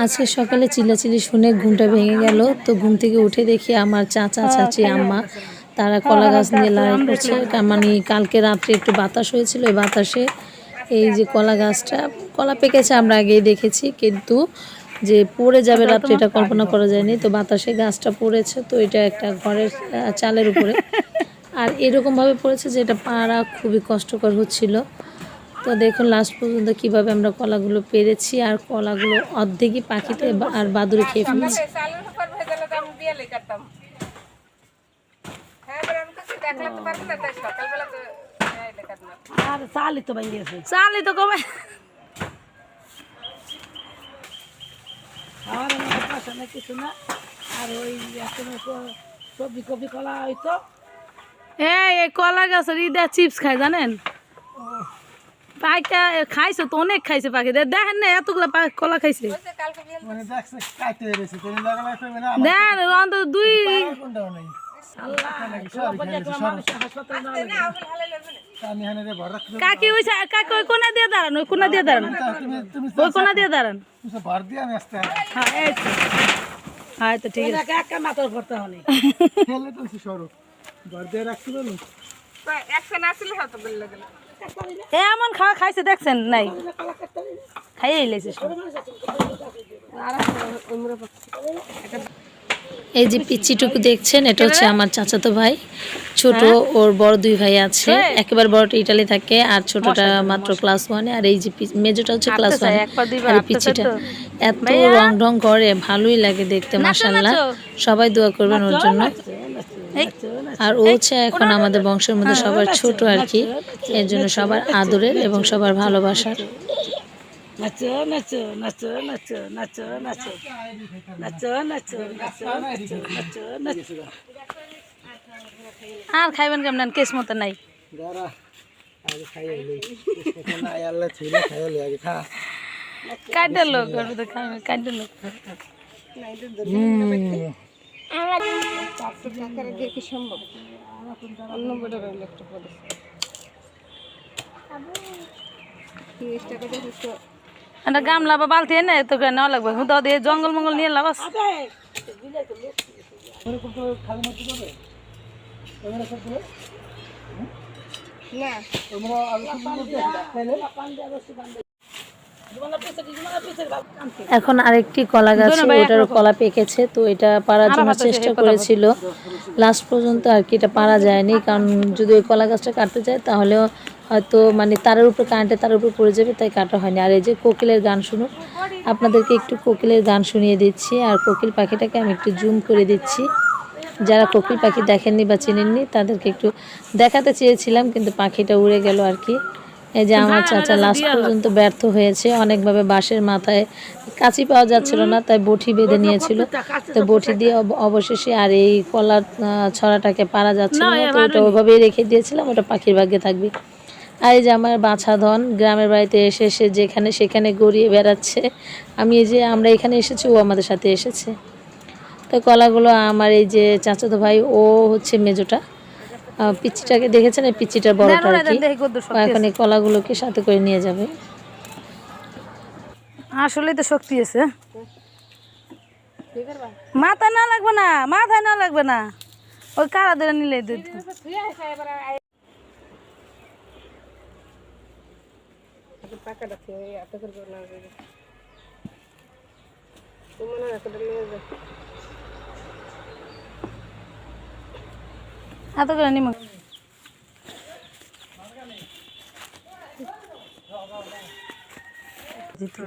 আজকে সকালে চিল্লাচিল্লি শুনে ঘুমটা ভেঙে গেল। তো ঘুম থেকে উঠে দেখি আমার চাচা চাচি আম্মা তারা কলা গাছ নিয়ে লড়াই করছে। মানে কালকে রাত্রে একটু বাতাস হয়েছিল, এই বাতাসে এই যে কলা গাছটা কলা পেকেছে আমরা আগেই দেখেছি, কিন্তু যে পড়ে যাবে রাত্রে এটা কল্পনা করা যায়নি। তো বাতাসে গাছটা পড়েছে, তো এটা একটা ঘরের চালের উপরে আর এরকমভাবে পড়েছে যে এটা পাড়া খুবই কষ্টকর হচ্ছিল। তো দেখুন লাস্ট পর্যন্ত কিভাবে আমরা কলাগুলো পেরেছি, আর কলাগুলো অর্ধেকই পাখিতে আর বাদুড়ে খেয়ে ফেলেছি। কিছু না আর ওই সবজি কপি কলা হইতো। এই কলা গাছের ইদা চিপস খায় জানেন, পাখিটা খাইছে তো অনেক খাইছে পাখি, দেখেন না এতগুলা কলা খাইছে। দেখেন অন্তত দুই কাকি ওই কাকি ওই কোনা দিয়ে দাঁড়ান, ওই কোনা দিয়ে দাঁড়ান, ওই কোনা দিয়ে দাঁড়ান। হ্যাঁ তো ঠিক আছে, মাথার ভরতে হলে এমন খাওয়া খাইছে দেখছেন নাই, খাইয়ে লেছে। এই যে পিচ্চিটুকু দেখছেন, এটা হচ্ছে আমার চাচাতো ভাই। ছোট ওর বড় দুই ভাই আছে, একেবারে বড়টা ইটালি থাকে আর ছোটটা মাত্র ক্লাস 1-এ। আর এই যে মেজোটা হচ্ছে ক্লাস 1-এ। আর পিচ্চিটা এত রং ঢং করে, ভালোই লাগে দেখতে মাশাআল্লাহ। সবাই দোয়া করবেন ওর জন্য। আর ও হচ্ছে এখন আমাদের বংশের মধ্যে সবার ছোট আর কি, এর জন্য সবার আদরের এবং সবার ভালোবাসার। নাচো নাচো নাচো নাচো নাচো নাচো নাচো নাচো নাচো নাচো নাচো। আর খাইবেন কেমন কেস মতো নাই, কাইটার লোক কাইটার লোক। একটা গামলা বা বালতি এনে তো নেওয়া লাগবে, হুদা দিয়ে জঙ্গল মঙ্গল নিয়ে লাভ আছে। এখন আরেকটি কলা গাছে ওটারও কলা পেকেছে, তো এটা পাড়ার জন্য চেষ্টা করেছিল, লাস্ট পর্যন্ত আর কি এটা পারা যায়নি। কারণ যদি ওই কলা গাছটা কাটতে যায় তাহলেও হয়তো মানে তারের উপর কারেন্টে তার উপর পড়ে যাবে, তাই কাটা হয়নি। আর এই যে কোকিলের গান শুনুন, আপনাদেরকে একটু কোকিলের গান শুনিয়ে দিচ্ছি। আর কোকিল পাখিটাকে আমি একটু জুম করে দিচ্ছি, যারা কোকিল পাখি দেখেননি বা চিনেননি তাদেরকে একটু দেখাতে চেয়েছিলাম, কিন্তু পাখিটা উড়ে গেল আর কি। এই যে আমার চাচা লাস্ট পর্যন্ত ব্যর্থ হয়েছে, অনেকভাবে বাঁশের মাথায় কাঁচি পাওয়া যাচ্ছিল না, তাই বটি বেঁধে নিয়েছিল। তো বটি দিয়ে অবশেষে আর এই কলার ছড়াটাকে পারা যাচ্ছিল না, তো ওটা ওইভাবেই রেখে দিয়েছিলাম, ওটা পাখির ভাগ্যে থাকবে। আর এই যে আমার বাছাধন গ্রামের বাড়িতে এসে এসে যেখানে সেখানে গড়িয়ে বেড়াচ্ছে। আমি এই যে আমরা এখানে এসেছি, ও আমাদের সাথে এসেছে। তো কলাগুলো আমার এই যে চাচাতো ভাই, ও হচ্ছে মেজোটা, পিচ্চিটাকে দেখেছেন, এই পিচ্চিটার বড়টা আর কি। এখন এই কলাগুলোকে সাথে করে নিয়ে যাবে। আসলে তো শক্তি আছে, মাথা না লাগবে না, মাথায় না লাগবে না, ওই কারা ধরে নিলে দুধ। এত করে নিম দিতে